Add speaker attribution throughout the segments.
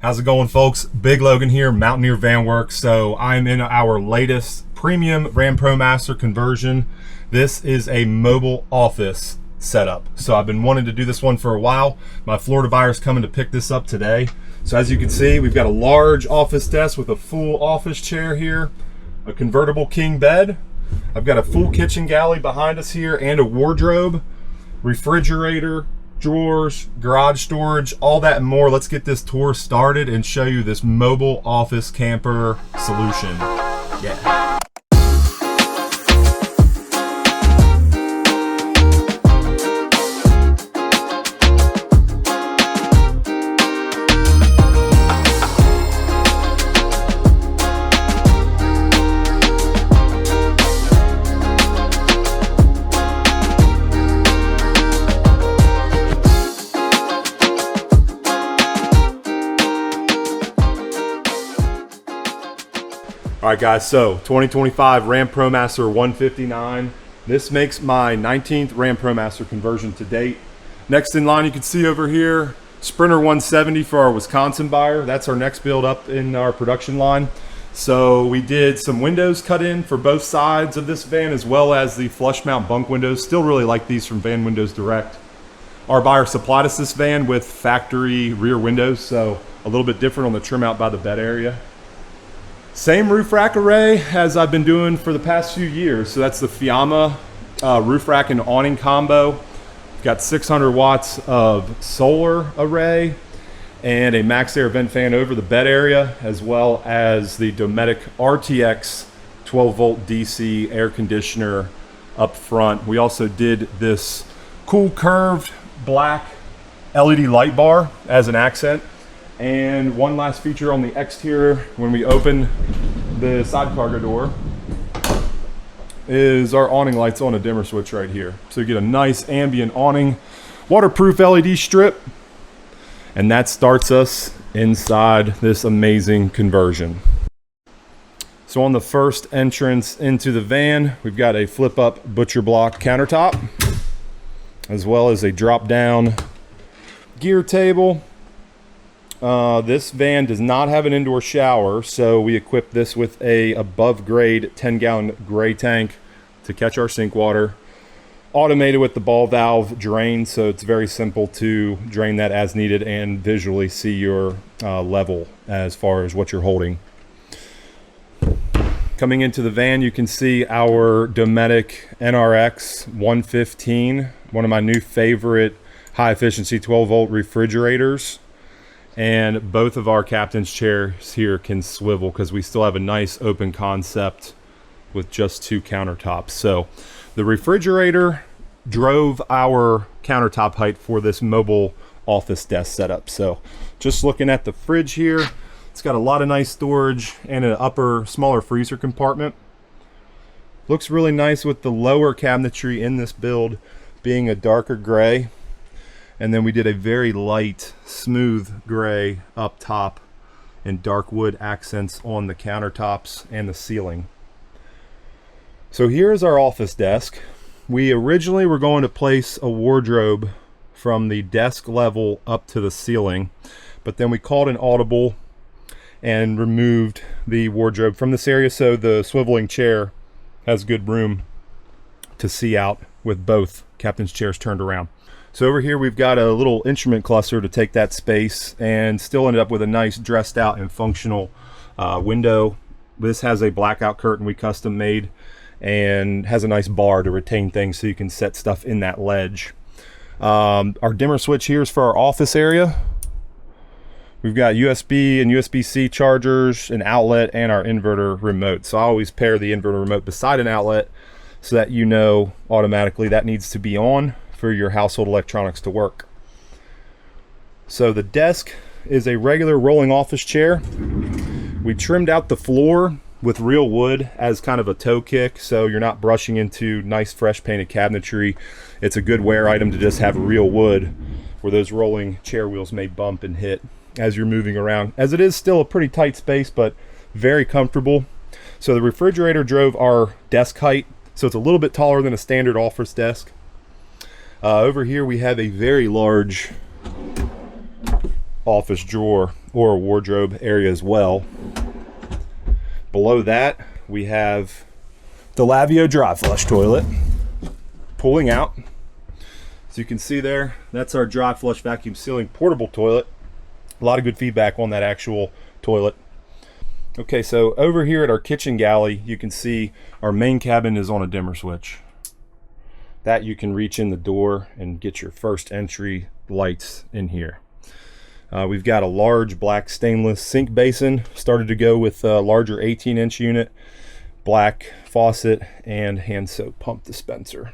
Speaker 1: How's it going, folks? BigLogan here, Mountaineer Van Works. So I'm in our latest premium Ram ProMaster conversion. This is a mobile office setup. So I've been wanting to do this one for a while. My Florida buyer's coming to pick this up today. So as you can see, we've got a large office desk with a full office chair here, a convertible king bed. I've got a full kitchen galley behind us here and a wardrobe, refrigerator, drawers, garage storage, all that and more. Let's get this tour started and show you this mobile office camper solution. Yeah. All right, guys, so 2025 Ram ProMaster 159. This makes my 19th Ram ProMaster conversion to date. Next in line, you can see over here, Sprinter 170 for our Wisconsin buyer. That's our next build up in our production line. So we did some windows cut in for both sides of this van, as well as the flush mount bunk windows. Still really like these from Van Windows Direct. Our buyer supplied us this van with factory rear windows, so a little bit different on the trim out by the bed area. Same roof rack array as I've been doing for the past few years. So that's the Fiamma roof rack and awning combo. Got 600 watts of solar array and a max air vent fan over the bed area, as well as the Dometic RTX 12 volt DC air conditioner up front. We also did this cool curved black LED light bar as an accent. And one last feature on the exterior, when we open the side cargo door, is our awning lights on a dimmer switch right here. So you get a nice ambient awning, waterproof LED strip, and that starts us inside this amazing conversion. So on the first entrance into the van, we've got a flip up butcher block countertop, as well as a drop down gear table. This van does not have an indoor shower, so we equipped this with a above grade 10-gallon gray tank to catch our sink water. Automated with the ball valve drain, so it's very simple to drain that as needed and visually see your level as far as what you're holding. Coming into the van, you can see our Dometic NRX 115, one of my new favorite high efficiency 12 volt refrigerators. And both of our captain's chairs here can swivel because we still have a nice open concept with just two countertops. So the refrigerator drove our countertop height for this mobile office desk setup. So just looking at the fridge here, it's got a lot of nice storage and an upper smaller freezer compartment. Looks really nice with the lower cabinetry in this build being a darker gray. And then we did a very light, smooth gray up top and dark wood accents on the countertops and the ceiling. So here's our office desk. We originally were going to place a wardrobe from the desk level up to the ceiling, but then we called an audible and removed the wardrobe from this area so the swiveling chair has good room to see out with both captain's chairs turned around. So over here we've got a little instrument cluster to take that space and still ended up with a nice dressed out and functional window. This has a blackout curtain we custom made and has a nice bar to retain things so you can set stuff in that ledge. Our dimmer switch here is for our office area. We've got USB and USB-C chargers, an outlet, and our inverter remote. So I always pair the inverter remote beside an outlet so that you know automatically that needs to be on for your household electronics to work. So the desk is a regular rolling office chair. We trimmed out the floor with real wood as kind of a toe kick, so you're not brushing into nice fresh painted cabinetry. It's a good wear item to just have real wood where those rolling chair wheels may bump and hit as you're moving around, as it is still a pretty tight space but very comfortable. So the refrigerator drove our desk height, so it's a little bit taller than a standard office desk. Over here we have a very large office drawer or a wardrobe area as well. Below that, we have the Lavio dry flush toilet pulling out. So you can see there, that's our dry flush vacuum sealing portable toilet. A lot of good feedback on that actual toilet. Okay, so over here at our kitchen galley, you can see our main cabin is on a dimmer switch. That you can reach in the door and get your first entry lights in here. We've got a large black stainless sink basin, started to go with a larger 18-inch unit, black faucet, and hand soap pump dispenser.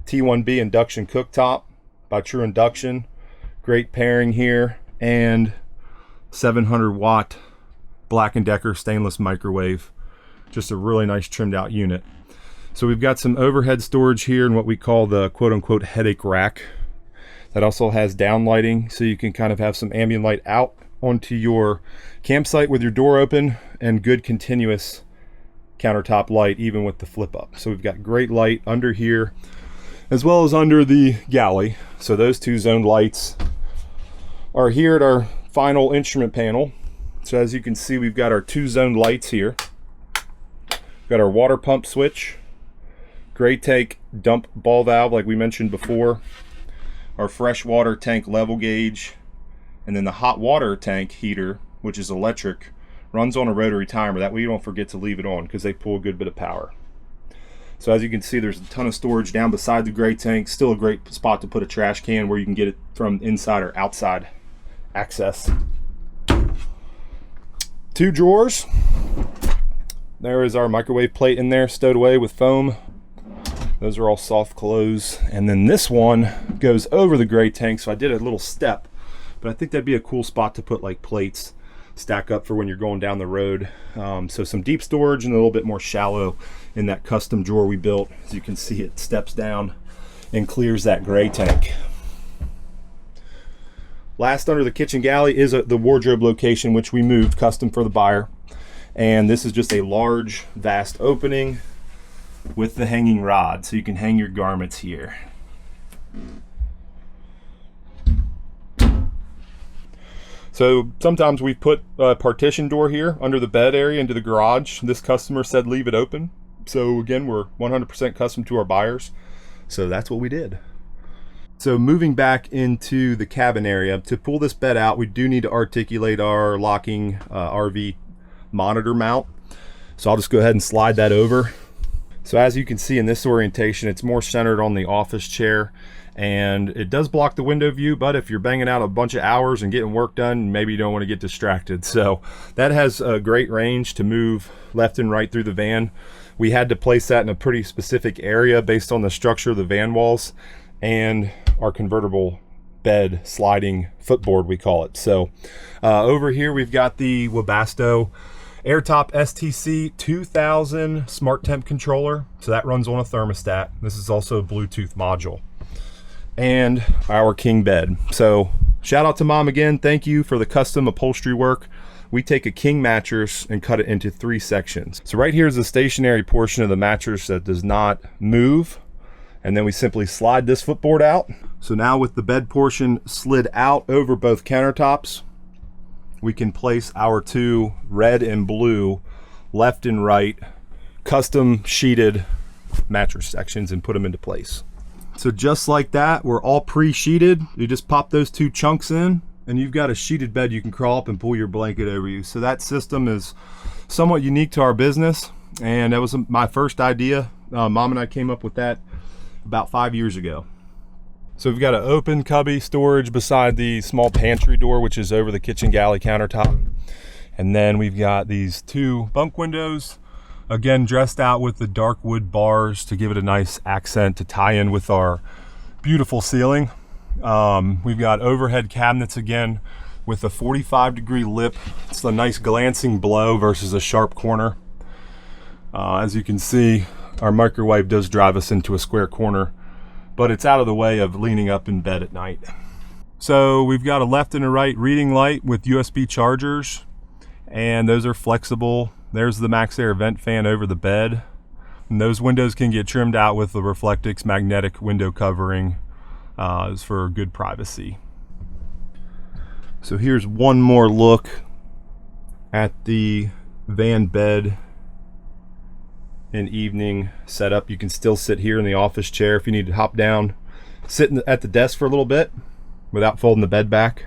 Speaker 1: T1B induction cooktop by True Induction, great pairing here, and 700 watt Black & Decker stainless microwave, just a really nice trimmed out unit. So we've got some overhead storage here in what we call the quote-unquote headache rack. That also has down lighting, so you can kind of have some ambient light out onto your campsite with your door open, and good continuous countertop light even with the flip up. So we've got great light under here as well as under the galley. So those two zoned lights are here at our final instrument panel. So as you can see, we've got our two zoned lights here. We've got our water pump switch, gray tank dump ball valve like we mentioned before, our freshwater tank level gauge, and then the hot water tank heater, which is electric, runs on a rotary timer. That way you don't forget to leave it on because they pull a good bit of power. So as you can see, there's a ton of storage down beside the gray tank. Still a great spot to put a trash can where you can get it from inside or outside access. Two drawers. There is our microwave plate in there stowed away with foam. Those are all soft close. And then this one goes over the gray tank, so I did a little step, but I think that'd be a cool spot to put like plates, stack up for when you're going down the road. So some deep storage and a little bit more shallow in that custom drawer we built. As you can see, it steps down and clears that gray tank. Last under the kitchen galley is the wardrobe location, which we moved custom for the buyer. And this is just a large, vast opening with the hanging rod, so you can hang your garments here. So sometimes we put a partition door here under the bed area into the garage. This customer said leave it open. So again, we're 100% custom to our buyers. So that's what we did. So moving back into the cabin area, to pull this bed out, we do need to articulate our locking RV monitor mount. So I'll just go ahead and slide that over. So as you can see in this orientation, it's more centered on the office chair, and it does block the window view, but if you're banging out a bunch of hours and getting work done, maybe you don't want to get distracted. So that has a great range to move left and right through the van. We had to place that in a pretty specific area based on the structure of the van walls and our convertible bed sliding footboard, we call it. So over here we've got the Webasto Airtop STC 2000 smart temp controller. So that runs on a thermostat. This is also a Bluetooth module. And our king bed. So shout out to Mom again. Thank you for the custom upholstery work. We take a king mattress and cut it into 3 sections. So right here is the stationary portion of the mattress that does not move. And then we simply slide this footboard out. So now with the bed portion slid out over both countertops, we can place our 2 red and blue left and right custom sheeted mattress sections and put them into place. So just like that, we're all pre-sheeted. You just pop those 2 chunks in and you've got a sheeted bed you can crawl up and pull your blanket over you. So that system is somewhat unique to our business, and that was my first idea. Mom and I came up with that about 5 years ago. So we've got an open cubby storage beside the small pantry door, which is over the kitchen galley countertop. And then we've got these 2 bunk windows, again dressed out with the dark wood bars to give it a nice accent to tie in with our beautiful ceiling. We've got overhead cabinets again with a 45-degree lip. It's a nice glancing blow versus a sharp corner. As you can see, our microwave does drive us into a square corner, but it's out of the way of leaning up in bed at night. So we've got a left and a right reading light with USB chargers, and those are flexible. There's the Max Air vent fan over the bed. And those windows can get trimmed out with the Reflectix magnetic window covering for good privacy. So here's one more look at the van bed and evening setup. You can still sit here in the office chair if you need to hop down, sit at the desk for a little bit without folding the bed back.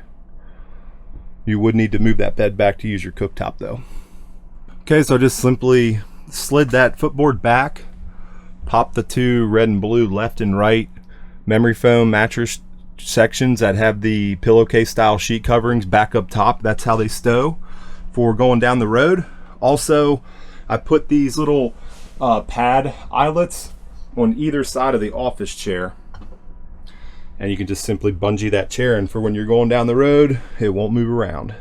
Speaker 1: You would need to move that bed back to use your cooktop though. Okay, so I just simply slid that footboard back, popped the two red and blue left and right memory foam mattress sections that have the pillowcase style sheet coverings back up top. That's how they stow for going down the road. Also, I put these little pad eyelets on either side of the office chair, and you can just simply bungee that chair in for when you're going down the road. It won't move around.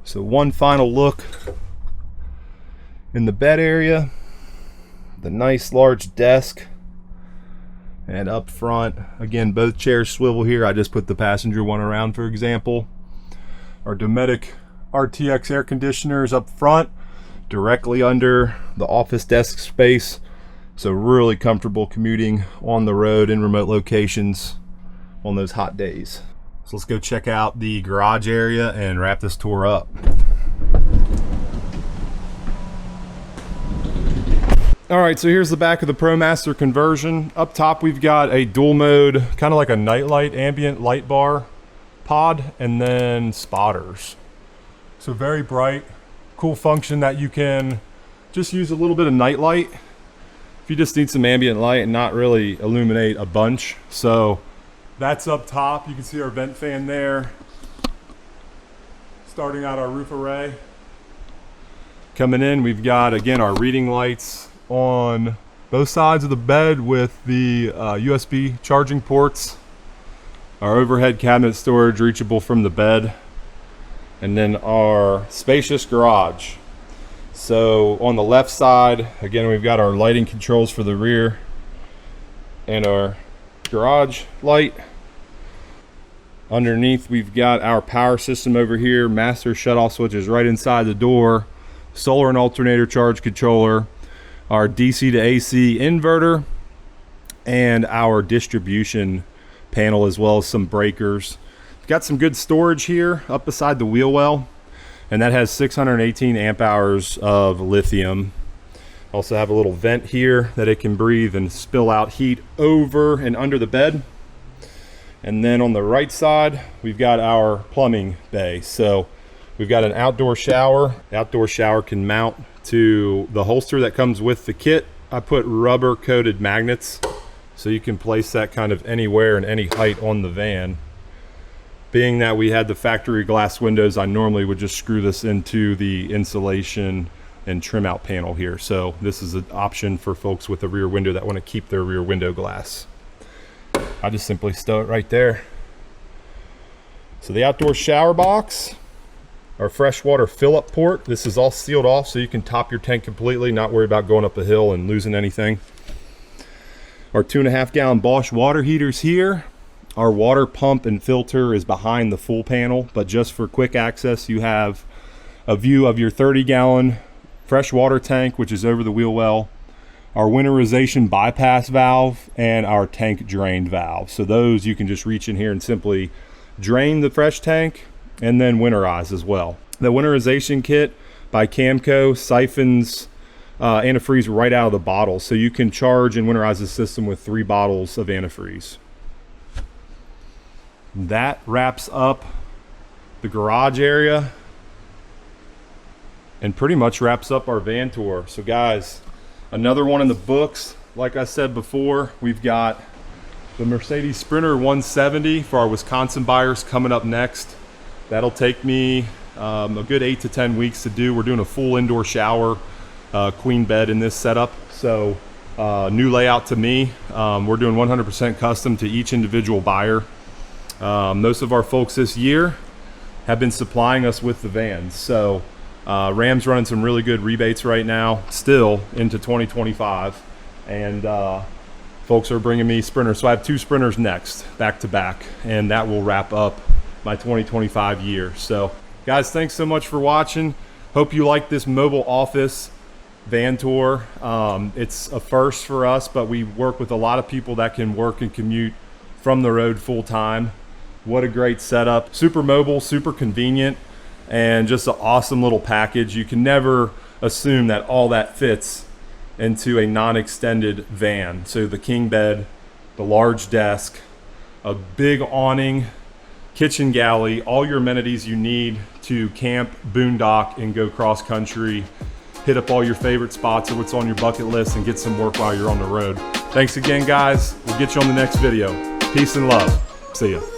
Speaker 1: So one final look in the bed area, the nice large desk, and up front, again, both chairs swivel here. I just put the passenger one around, for example. Our Dometic RTX air conditioners up front, directly under the office desk space. So really comfortable commuting on the road in remote locations on those hot days. So let's go check out the garage area and wrap this tour up. All right, so here's the back of the ProMaster conversion. Up top, we've got a dual mode, kind of like a nightlight ambient light bar pod, and then spotters. So very bright, cool function that you can just use a little bit of nightlight if you just need some ambient light and not really illuminate a bunch. So that's up top. You can see our vent fan there. Starting out our roof array. Coming in, we've got, again, our reading lights on both sides of the bed with the USB charging ports. Our overhead cabinet storage reachable from the bed. And then our spacious garage. So on the left side, again, we've got our lighting controls for the rear and our garage light. Underneath, we've got our power system over here, master shutoff switches right inside the door, solar and alternator charge controller, our DC to AC inverter, and our distribution panel, as well as some breakers. We've got some good storage here up beside the wheel well, and that has 618 amp hours of lithium. Also have a little vent here that it can breathe and spill out heat over and under the bed. And then on the right side, we've got our plumbing bay. So we've got an outdoor shower. The outdoor shower can mount to the holster that comes with the kit. I put rubber coated magnets so you can place that kind of anywhere and any height on the van. Being that we had the factory glass windows, I normally would just screw this into the insulation and trim out panel here. So this is an option for folks with a rear window that want to keep their rear window glass. I just simply stow it right there. So the outdoor shower box, our freshwater fill-up port. This is all sealed off so you can top your tank completely, not worry about going up a hill and losing anything. Our 2.5 gallon Bosch water heaters here. Our water pump and filter is behind the full panel, but just for quick access, you have a view of your 30 gallon fresh water tank, which is over the wheel well, our winterization bypass valve, and our tank drain valve. So those you can just reach in here and simply drain the fresh tank and then winterize as well. The winterization kit by Camco siphons antifreeze right out of the bottle, so you can charge and winterize the system with 3 bottles of antifreeze. That wraps up the garage area and pretty much wraps up our van tour. So guys, another one in the books. Like I said before, we've got the Mercedes Sprinter 170 for our Wisconsin buyers coming up next. That'll take me a good 8 to 10 weeks to do. We're doing a full indoor shower, queen bed in this setup. So new layout to me. We're doing 100% custom to each individual buyer. Most of our folks this year have been supplying us with the vans. So Ram's running some really good rebates right now, still into 2025. And folks are bringing me Sprinters. So I have 2 Sprinters next, back to back. And that will wrap up my 2025 year. So guys, thanks so much for watching. Hope you like this mobile office van tour. It's a first for us, but we work with a lot of people that can work and commute from the road full time. What a great setup. Super mobile, super convenient, and just an awesome little package. You can never assume that all that fits into a non-extended van. So the king bed, the large desk, a big awning, kitchen galley, all your amenities you need to camp, boondock, and go cross country. Hit up all your favorite spots or what's on your bucket list and get some work while you're on the road. Thanks again, guys. We'll get you on the next video. Peace and love. See ya.